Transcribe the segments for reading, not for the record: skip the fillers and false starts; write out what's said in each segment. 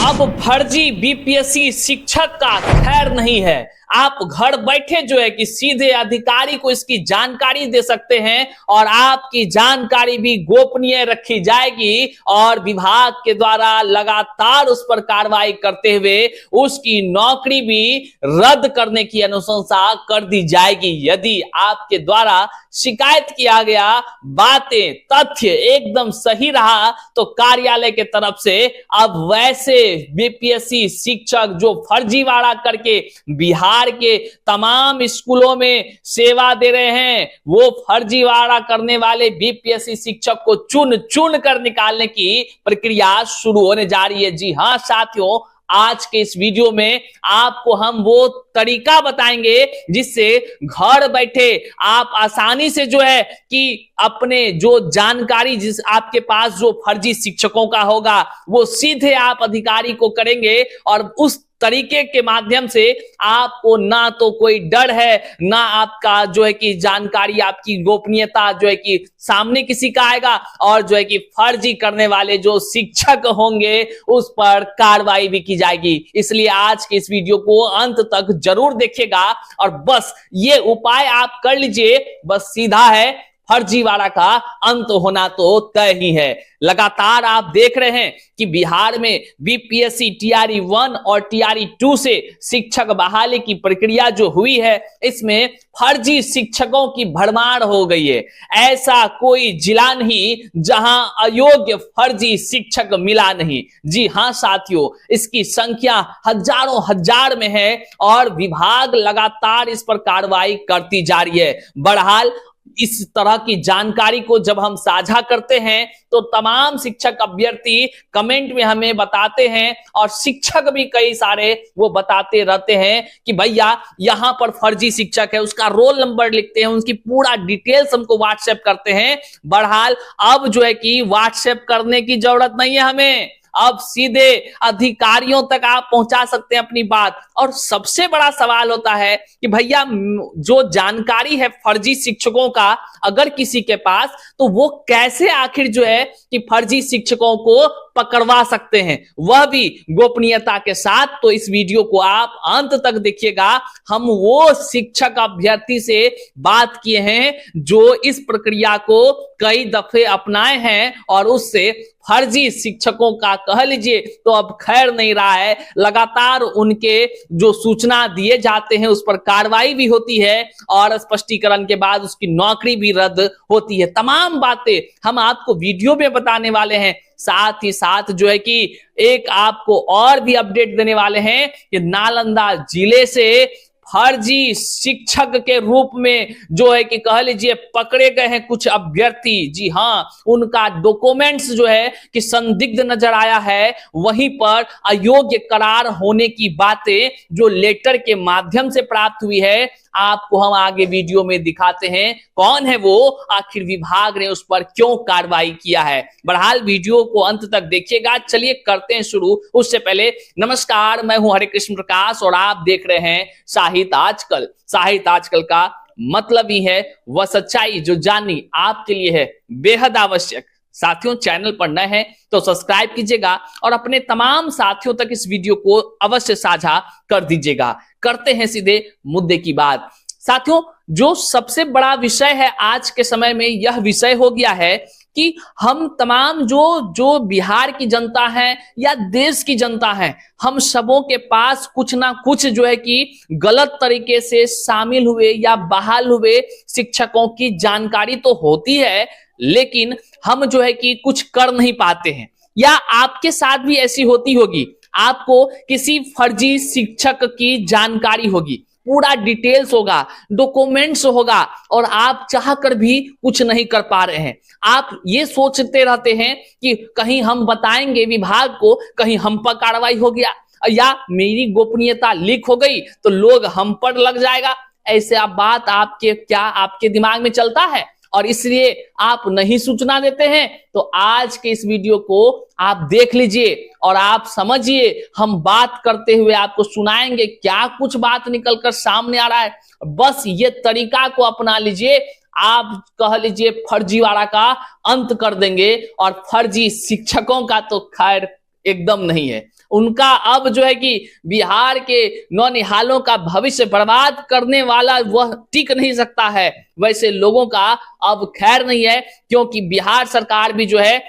अब फर्जी बीपीएससी शिक्षक का खैर नहीं है। आप घर बैठे जो है कि सीधे अधिकारी को इसकी जानकारी दे सकते हैं और आपकी जानकारी भी गोपनीय रखी जाएगी और विभाग के द्वारा लगातार उस पर कार्रवाई करते हुए उसकी नौकरी भी रद्द करने की अनुशंसा कर दी जाएगी। यदि आपके द्वारा शिकायत किया गया बातें तथ्य एकदम सही रहा तो कार्यालय के तरफ से अब वैसे बीपीएससी शिक्षक जो फर्जीवाड़ा करके बिहार के तमाम स्कूलों में सेवा दे रहे हैं, वो फर्जीवाड़ा करने वाले बीपीएससी शिक्षक को चुन चुन कर निकालने की प्रक्रिया शुरू होने जा रही है। जी हां साथियों, आज के इस वीडियो में आपको हम वो तरीका बताएंगे जिससे घर बैठे आप आसानी से जो है कि अपने जो जानकारी जिस आपके पास जो फर्जी शिक्षकों का होगा वो सीधे आप अधिकारी को करेंगे और उस तरीके के माध्यम से आपको ना तो कोई डर है ना आपका जो है कि जानकारी आपकी गोपनीयता जो है कि सामने किसी का आएगा और जो है कि फर्जी करने वाले जो शिक्षक होंगे उस पर कार्रवाई भी की जाएगी। इसलिए आज के इस वीडियो को अंत तक जरूर देखिएगा और बस ये उपाय आप कर लीजिए, बस सीधा है, फर्जीवाड़ा का अंत होना तो तय ही है। लगातार आप देख रहे हैं कि बिहार में बीपीएससी टीआरई 1 और टीआरई 2 से शिक्षक बहाली की प्रक्रिया जो हुई है इसमें फर्जी शिक्षकों की भरमार हो गई है। ऐसा कोई जिला नहीं जहां अयोग्य फर्जी शिक्षक मिला नहीं। जी हां साथियों, इसकी संख्या हजारों हजार में है और विभाग लगातार इस पर कार्रवाई करती जा रही है। बहरहाल इस तरह की जानकारी को जब हम साझा करते हैं तो तमाम शिक्षक अभ्यर्थी कमेंट में हमें बताते हैं और शिक्षक भी कई सारे वो बताते रहते हैं कि भैया यहां पर फर्जी शिक्षक है, उसका रोल नंबर लिखते हैं, उसकी पूरा डिटेल्स हमको व्हाट्सएप करते हैं। बहरहाल अब जो है कि व्हाट्सएप करने की जरूरत नहीं है हमें, अब सीधे अधिकारियों तक आप पहुंचा सकते हैं अपनी बात। और सबसे बड़ा सवाल होता है कि भैया जो जानकारी है फर्जी शिक्षकों का अगर किसी के पास, तो वो कैसे आखिर जो है कि फर्जी शिक्षकों को पकड़वा सकते हैं, वह भी गोपनीयता के साथ। तो इस वीडियो को आप अंत तक देखिएगा। हम वो शिक्षक अभ्यर्थी से बात किए हैं जो इस प्रक्रिया को कई दफे अपनाए हैं और उससे फर्जी शिक्षकों का कह लीजिए तो अब खैर नहीं रहा है। लगातार उनके जो सूचना दिए जाते हैं उस पर कार्रवाई भी होती है और स्पष्टीकरण के बाद उसकी नौकरी भी रद्द होती है। तमाम बातें हम आपको वीडियो में बताने वाले हैं। साथ ही साथ जो है कि एक आपको और भी अपडेट देने वाले हैं कि नालंदा जिले से फर्जी शिक्षक के रूप में जो है कि कह लीजिए पकड़े गए हैं कुछ अभ्यर्थी। जी हां, उनका डॉक्यूमेंट्स जो है कि संदिग्ध नजर आया है, वहीं पर अयोग्य करार होने की बातें जो लेटर के माध्यम से प्राप्त हुई है आपको हम आगे वीडियो में दिखाते हैं। कौन है वो, आखिर विभाग ने उस पर क्यों कार्रवाई किया है। बहरहाल वीडियो को अंत तक देखिएगा। चलिए करते हैं शुरू। उससे पहले नमस्कार, मैं हूं हरे कृष्ण प्रकाश और आप देख रहे हैं साहित्य आजकल। साहित्य आजकल का मतलब ही है वह सच्चाई जो जाननी आपके लिए है बेहद आवश्यक। साथियों, चैनल पर नए हैं तो सब्सक्राइब कीजिएगा और अपने तमाम साथियों तक इस वीडियो को अवश्य साझा कर दीजिएगा। करते हैं सीधे मुद्दे की बात। साथियों, जो सबसे बड़ा विषय है आज के समय में यह विषय हो गया है कि हम तमाम जो बिहार की जनता है या देश की जनता है, हम सबों के पास कुछ ना कुछ जो है कि गलत तरीके से शामिल हुए या बहाल हुए शिक्षकों की जानकारी तो होती है, लेकिन हम जो है कि कुछ कर नहीं पाते हैं। या आपके साथ भी ऐसी होती होगी, आपको किसी फर्जी शिक्षक की जानकारी होगी, पूरा डिटेल्स होगा, डॉक्यूमेंट्स होगा और आप चाहकर भी कुछ नहीं कर पा रहे हैं। आप ये सोचते रहते हैं कि कहीं हम बताएंगे विभाग को, कहीं हम पर कार्रवाई हो गया या मेरी गोपनीयता लीक हो गई तो लोग हम पर लग जाएगा। ऐसे आप बात आपके दिमाग में चलता है और इसलिए आप नहीं सूचना देते हैं। तो आज के इस वीडियो को आप देख लीजिए और आप समझिए, हम बात करते हुए आपको सुनाएंगे क्या कुछ बात निकलकर सामने आ रहा है। बस ये तरीका को अपना लीजिए, आप कह लीजिए फर्जीवाड़ा का अंत कर देंगे और फर्जी शिक्षकों का तो खैर एकदम नहीं है। उनका अब जो है कि बिहार के नौनिहालों का भविष्य बर्बाद करने वाला वह टिक नहीं सकता है, वैसे लोगों का अब खैर नहीं है, क्योंकि बिहार सरकार भी जो है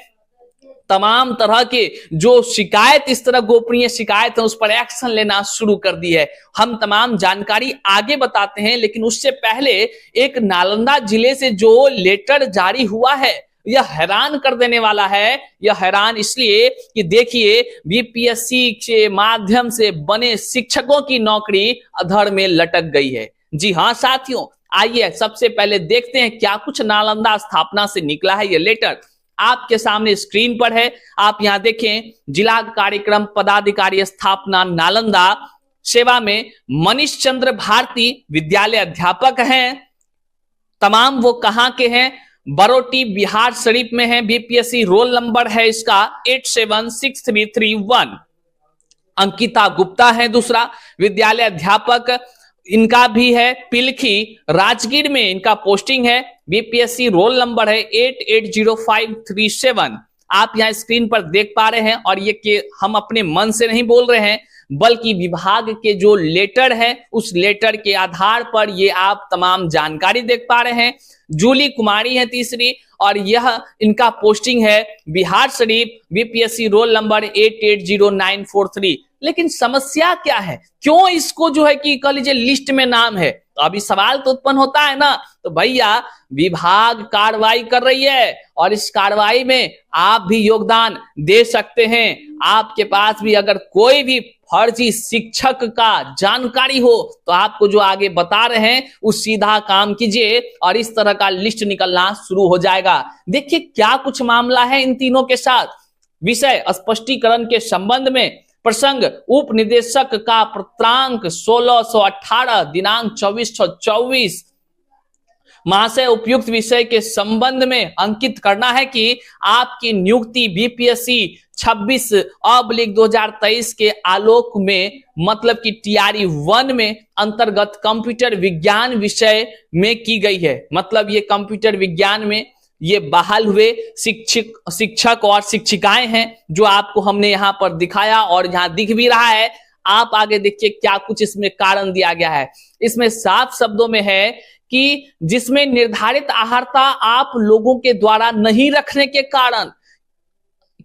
तमाम तरह के जो शिकायत, इस तरह गोपनीय शिकायत है, उस पर एक्शन लेना शुरू कर दी है। हम तमाम जानकारी आगे बताते हैं, लेकिन उससे पहले एक नालंदा जिले से जो लेटर जारी हुआ है यह हैरान कर देने वाला है। यह हैरान इसलिए कि देखिए, बीपीएससी के माध्यम से बने शिक्षकों की नौकरी अधर में लटक गई है। जी हाँ साथियों, आइए सबसे पहले देखते हैं क्या कुछ नालंदा स्थापना से निकला है। यह लेटर आपके सामने स्क्रीन पर है, आप यहां देखें। जिला कार्यक्रम पदाधिकारी स्थापना नालंदा, सेवा में मनीष चंद्र भारती विद्यालय अध्यापक हैं। तमाम वो कहां के हैं? बरोटी बिहार शरीफ में है। बीपीएससी रोल नंबर है इसका 876331। अंकिता गुप्ता है दूसरा विद्यालय अध्यापक, इनका भी है पिलखी राजगीर में इनका पोस्टिंग है। बीपीएससी रोल नंबर है 880537। आप यहां स्क्रीन पर देख पा रहे हैं, और ये कि हम अपने मन से नहीं बोल रहे हैं, बल्कि विभाग के जो लेटर है उस लेटर के आधार पर ये आप तमाम जानकारी देख पा रहे हैं। जूली कुमारी है तीसरी, और यह इनका पोस्टिंग है Bihar Sharif. BPSC roll number 880943। लेकिन समस्या क्या है, क्यों इसको जो है कि कह लीजिए लिस्ट में नाम है? तो अभी सवाल तो उत्पन्न होता है ना। तो भैया, विभाग कार्रवाई कर रही है, और इस कार्रवाई में आप भी योगदान दे सकते हैं। आपके पास भी अगर कोई भी फर्जी शिक्षक का जानकारी हो तो आपको जो आगे बता रहे हैं उस सीधा काम कीजिए, और इस तरह का लिस्ट निकलना शुरू हो जाएगा। देखिए क्या कुछ मामला है इन तीनों के साथ। विषय स्पष्टीकरण के संबंध में प्रसंग उप निदेशक का पत्रांक 1618 दिनांक 2424। महाशय, उपयुक्त विषय के संबंध में अंकित करना है कि आपकी नियुक्ति बीपीएससी 26/2023 के आलोक में, मतलब कि टीआरई 1 में अंतर्गत कंप्यूटर विज्ञान विषय में की गई है। मतलब ये कंप्यूटर विज्ञान में ये बहाल हुए शिक्षक और शिक्षिकाएं हैं, जो आपको हमने यहां पर दिखाया और यहां दिख भी रहा है। आप आगे देखिए क्या कुछ इसमें कारण दिया गया है। इसमें साफ शब्दों में है कि जिसमें निर्धारित अहर्ता आप लोगों के द्वारा नहीं रखने के कारण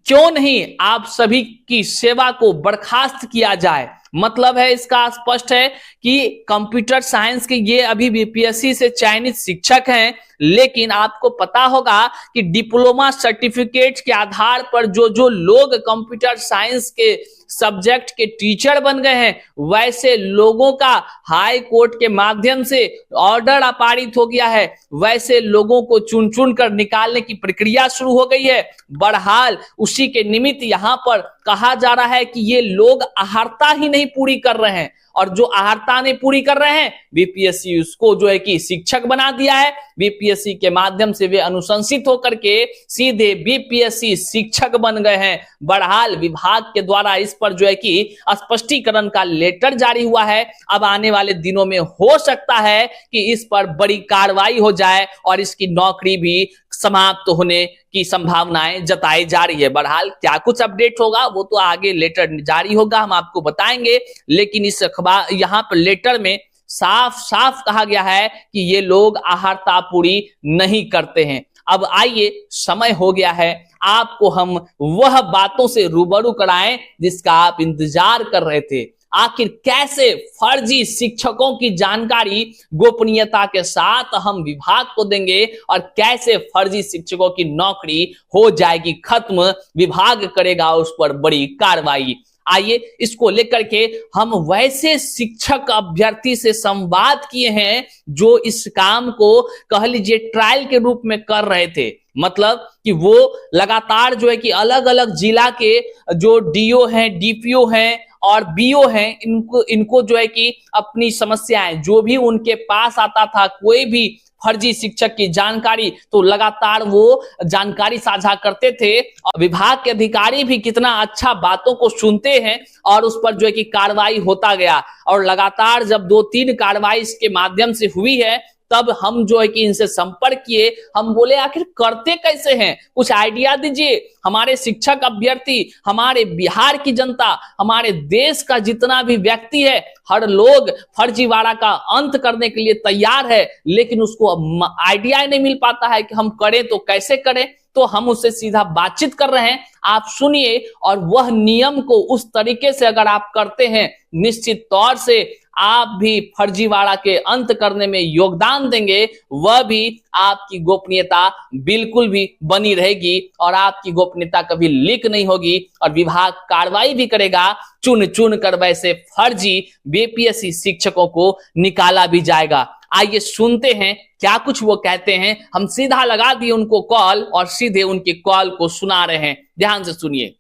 क्यों नहीं आप सभी की सेवा को बर्खास्त किया जाए। मतलब है इसका स्पष्ट है कि कंप्यूटर साइंस के ये अभी बीपीएससी से चयनित शिक्षक हैं, लेकिन आपको पता होगा कि डिप्लोमा सर्टिफिकेट के आधार पर जो लोग कंप्यूटर साइंस के सब्जेक्ट के टीचर बन गए हैं, वैसे लोगों का हाई कोर्ट के माध्यम से ऑर्डर पारित हो गया है। वैसे लोगों को चुन चुन कर निकालने की प्रक्रिया शुरू हो गई है। बहरहाल उसी के निमित्त यहाँ पर कहा जा रहा है कि ये लोग अहर्ता ही नहीं पूरी कर रहे हैं, और जो अहर्ता नहीं पूरी कर रहे हैं बीपीएससी उसको जो है कि शिक्षक बना दिया है। बीपीएससी के माध्यम से वे अनुशंसित होकर के सीधे बीपीएससी शिक्षक बन गए हैं। बहरहाल विभाग के द्वारा इस पर जो है कि स्पष्टीकरण का लेटर जारी हुआ है। अब आने वाले दिनों में हो सकता है कि इस पर बड़ी कार्रवाई हो जाए और इसकी नौकरी भी समाप्त होने की संभावनाएं जताई जा रही है। बहरहाल क्या कुछ अपडेट होगा वो तो आगे लेटर जारी होगा, हम आपको बताएंगे। लेकिन इस अखबार यहाँ पर लेटर में साफ साफ कहा गया है कि ये लोग अहर्ता पूरी नहीं करते हैं। अब आइए, समय हो गया है आपको हम वह बातों से रूबरू कराएं जिसका आप इंतजार कर रहे थे। आखिर कैसे फर्जी शिक्षकों की जानकारी गोपनीयता के साथ हम विभाग को देंगे, और कैसे फर्जी शिक्षकों की नौकरी हो जाएगी खत्म, विभाग करेगा उस पर बड़ी कार्रवाई। आइए, इसको लेकर के हम वैसे शिक्षक अभ्यर्थी से संवाद किए हैं जो इस काम को कह लीजिए ट्रायल के रूप में कर रहे थे। मतलब कि वो लगातार जो है कि अलग अलग जिला के जो डीओ हैं, डीपीओ हैं और बीओ हैं, इनको जो है कि अपनी समस्याएं जो भी उनके पास आता था, कोई भी फर्जी शिक्षक की जानकारी, तो लगातार वो जानकारी साझा करते थे। और विभाग के अधिकारी भी कितना अच्छा बातों को सुनते हैं और उस पर जो है कि कार्रवाई होता गया। और लगातार जब 2-3 कार्रवाई इसके माध्यम से हुई है, तब हम जो है कि इनसे संपर्क किए। हम बोले आखिर करते कैसे हैं, कुछ आइडिया दीजिए। हमारे शिक्षक अभ्यर्थी, हमारे बिहार की जनता, हमारे देश का जितना भी व्यक्ति है, हर लोग फर्जीवाड़ा का अंत करने के लिए तैयार है, लेकिन उसको आइडिया नहीं मिल पाता है कि हम करें तो कैसे करें। तो हम उससे सीधा बातचीत कर रहे हैं, आप सुनिए। और वह नियम को उस तरीके से अगर आप करते हैं, निश्चित तौर से आप भी फर्जीवाड़ा के अंत करने में योगदान देंगे, वह भी आपकी गोपनीयता बिल्कुल भी बनी रहेगी और आपकी गोपनीयता कभी लीक नहीं होगी और विभाग कार्रवाई भी करेगा। चुन चुन कर वैसे फर्जी बीपीएससी शिक्षकों को निकाला भी जाएगा। आइए सुनते हैं क्या कुछ वो कहते हैं। हम सीधा लगा दिए उनको कॉल और सीधे उनकी कॉल को सुना रहे हैं, ध्यान से सुनिए।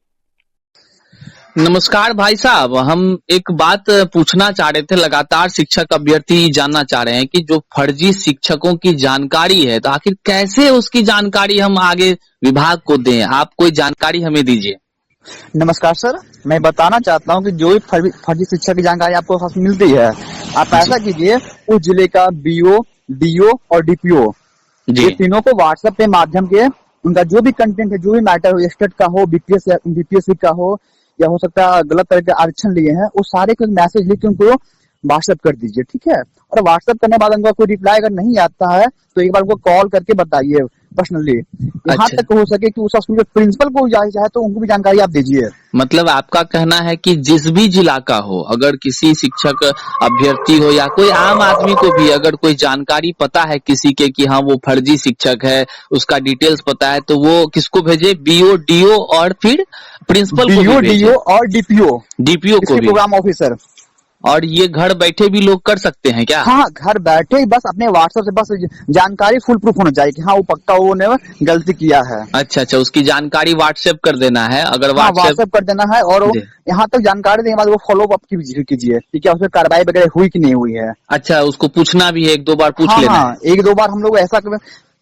नमस्कार भाई साहब, हम एक बात पूछना चाह रहे थे। लगातार शिक्षक अभ्यर्थी जानना चाह रहे हैं कि जो फर्जी शिक्षकों की जानकारी है, तो आखिर कैसे उसकी जानकारी हम आगे विभाग को दें? आप कोई जानकारी हमें दीजिए। नमस्कार सर, मैं बताना चाहता हूं कि जो फर्जी शिक्षक की जानकारी आपको पास मिलती है, आप ऐसा कीजिए, उस जिले का बीओ, डीओ और डीपीओ, ये तीनों को व्हाट्सएप के माध्यम के उनका जो भी कंटेंट है, जो भी मैटर हो, स्टेट का हो, बीपीएससी का हो, या हो सकता है गलत तरह के आरक्षण लिए हैं, वो सारे को मैसेज लिख के उनको व्हाट्सएप कर दीजिए, ठीक है। और व्हाट्सएप करने के बाद उनका कोई रिप्लाई अगर नहीं आता है तो एक बार उनको कॉल करके बताइए पर्सनली। यहाँ तक हो सके कि उस स्कूल के प्रिंसिपल को चाहे तो उनको भी जानकारी आप दीजिए। मतलब आपका कहना है कि जिस भी जिला का हो, अगर किसी शिक्षक अभ्यर्थी हो या कोई आम आदमी को भी अगर कोई जानकारी पता है किसी के कि हाँ वो फर्जी शिक्षक है, उसका डिटेल्स पता है, तो वो किसको भेजे? बीओ, डीओ और फिर प्रिंसिपल को भी भेजे? डीओ और डीपीओ को भी, प्रोग्राम ऑफिसर। और ये घर बैठे भी लोग कर सकते हैं क्या? हाँ, घर बैठे ही बस अपने व्हाट्सएप से बस जानकारी फुल प्रूफ होना चाहिए कि हाँ वो पक्का वो ने गलती किया है। अच्छा, उसकी जानकारी व्हाट्सएप कर देना है। अगर व्हाट्सएप कर देना है और यहाँ तक जानकारी देने के बाद वो फॉलो अप कीजिए, ठीक है, उसमें कार्रवाई वगैरह हुई कि नहीं हुई है। अच्छा, उसको पूछना भी है, एक दो बार पूछ लेना है। एक दो बार हम लोग ऐसा,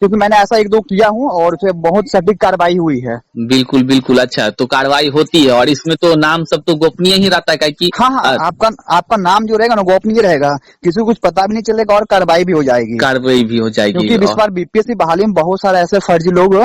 क्योंकि मैंने ऐसा एक दो किया हूँ और उसमें बहुत सटीक कार्रवाई हुई है। बिल्कुल बिल्कुल। अच्छा, तो कार्रवाई होती है और इसमें तो नाम सब तो गोपनीय ही रहता है कि हाँ, आपका नाम जो रहेगा ना गोपनीय रहेगा, किसी को कुछ पता भी नहीं चलेगा और कार्रवाई भी हो जाएगी। क्योंकि इस बार बीपीएससी बहाली में बहुत सारे ऐसे फर्जी लोग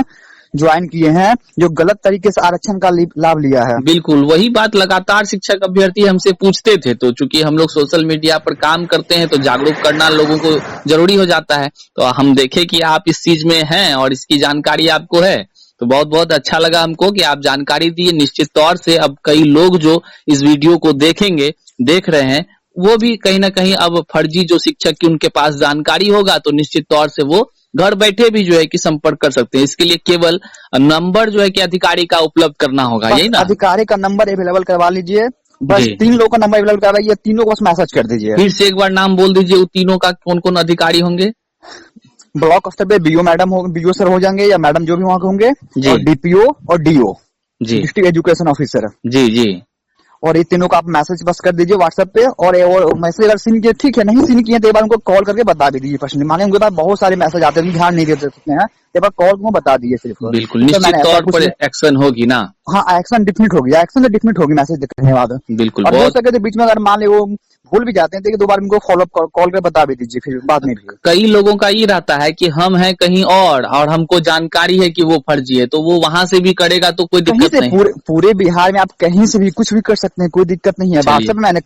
ज्वाइन किए हैं जो गलत तरीके से आरक्षण का लाभ लिया है। बिल्कुल, वही बात लगातार शिक्षक अभ्यर्थी हमसे पूछते थे। तो चूंकि हम लोग सोशल मीडिया पर काम करते हैं तो जागरूक करना लोगों को जरूरी हो जाता है। तो हम देखे कि आप इस चीज में हैं और इसकी जानकारी आपको है, तो बहुत बहुत अच्छा लगा हमको कि आप जानकारी दिए। निश्चित तौर से अब कई लोग जो इस वीडियो को देख रहे हैं, वो भी कहीं ना कहीं अब फर्जी जो शिक्षक की उनके पास जानकारी होगा तो निश्चित तौर से वो घर बैठे भी जो है कि संपर्क कर सकते हैं। इसके लिए केवल नंबर जो है कि अधिकारी का उपलब्ध करना होगा, यही ना? अधिकारी का नंबर अवेलेबल करवा लीजिए, बस 3 लोगों का नंबर अवेलेबल करवाइए, तीनों को बस मैसेज कर दीजिए। फिर से एक बार नाम बोल दीजिए, वो तीनों का कौन कौन अधिकारी होंगे? ब्लॉक स्तर पे बीओ मैडम हो, बीओ सर हो जाएंगे या मैडम जो भी वहाँ के होंगे, और डीपीओ और डीओ, डिस्ट्रिक्ट एजुकेशन ऑफिसर। जी। और ये तीनों का आप मैसेज बस कर दीजिए व्हाट्सएप पे। और मैसेज अगर सीन किए, ठीक है, नहीं सीन किए तो एक बार उनको कॉल करके बता भी दीजिए पर्सनली। माने उनके पास बहुत सारे मैसेज आते हैं, ध्यान नहीं दे सकते हैं, एक बार कॉल को बता दीजिए सिर्फ। बिल्कुल, निश्चित तौर पर एक्शन होगी ना? हाँ, एक्शन डिफिनिट होगी, मैसेज देखने के बाद। बिल्कुल। और हो सके तो बीच में अगर मान ले वो भूल भी जाते हैं तो 2 बार उनको फॉलोअप कॉल कर बता भी दीजिए फिर बाद में भी। कई लोगों का ये रहता है कि हम हैं कहीं और हमको जानकारी है कि वो फर्जी है, तो वो वहां से भी करेगा तो कोई दिक्कत नहीं। पूरे बिहार में आप कहीं से भी कुछ भी कर सकते हैं, कोई दिक्कत नहीं है। व्हाट्सएप में मैंने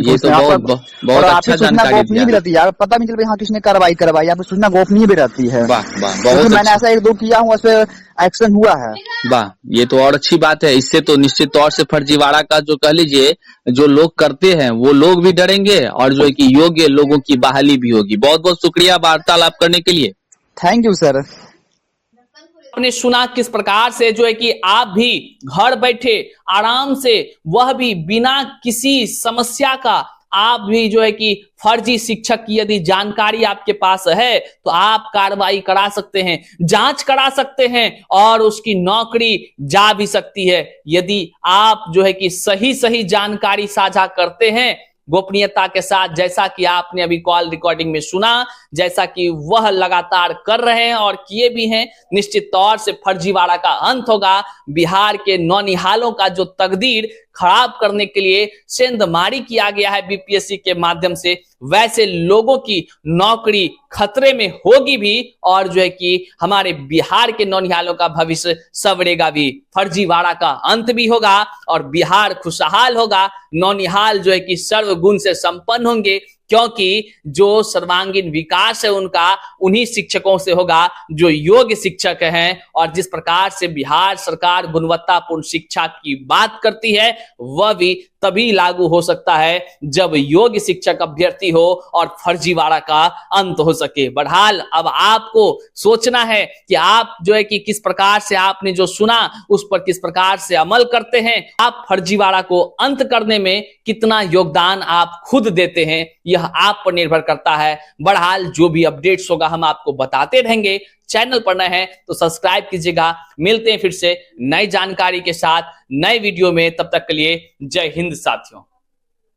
ये तो बहुत अच्छा जानकारी गोपनीय भी रहती है, पता नहीं चल रहा किसने कार्रवाई करवाई, आपकी सूचना गोपनीय भी रहती है। मैंने ऐसा 1-2 किया हूँ, उसपे एक्शन हुआ है। वाह, ये तो और अच्छी बात है। इससे तो निश्चित तौर से फर्जीवाड़ा का जो कह लीजिए जो लोग करते हैं वो लोग भी डरेंगे और जो है कि योग्य लोगों की बहाली भी होगी। बहुत बहुत शुक्रिया वार्तालाप करने के लिए। Thank you sir. आपने सुना किस प्रकार से जो है कि आप भी घर बैठे आराम से, वह भी बिना किसी समस्या का, आप भी जो है कि फर्जी शिक्षक की यदि जानकारी आपके पास है तो आप कार्रवाई करा सकते हैं, जांच करा सकते हैं और उसकी नौकरी जा भी सकती है। यदि आप जो है कि सही जानकारी साझा करते हैं गोपनीयता के साथ, जैसा कि आपने अभी कॉल रिकॉर्डिंग में सुना, जैसा कि वह लगातार कर रहे हैं और किए भी हैं, निश्चित तौर से फर्जीवाड़ा का अंत होगा। बिहार के नौनिहालों का जो तकदीर खराब करने के लिए सेंधमारी किया गया है बीपीएससी के माध्यम से, वैसे लोगों की नौकरी खतरे में होगी भी और जो है कि हमारे बिहार के नौनिहालों का भविष्य संवरेगा भी, फर्जीवाड़ा का अंत भी होगा और बिहार खुशहाल होगा। नौनिहाल जो है कि सर्वगुण से संपन्न होंगे, क्योंकि जो सर्वांगीण विकास है उनका उन्हीं शिक्षकों से होगा जो योग्य शिक्षक हैं। और जिस प्रकार से बिहार सरकार गुणवत्तापूर्ण शिक्षा की बात करती है वह भी तभी लागू हो सकता है जब योग्य शिक्षक अभ्यर्थी हो और फर्जीवाड़ा का अंत हो सके। बहरहाल अब आपको सोचना है कि आप जो है कि किस प्रकार से आपने जो सुना उस पर किस प्रकार से अमल करते हैं, आप फर्जीवाड़ा को अंत करने में कितना योगदान आप खुद देते हैं, यह आप पर निर्भर करता है। बहरहाल जो भी अपडेट्स होगा हम आपको बताते रहेंगे। चैनल पर नए हैं तो सब्सक्राइब कीजिएगा। मिलते हैं फिर से नई जानकारी के साथ नए वीडियो में, तब तक के लिए जय हिंद साथियों।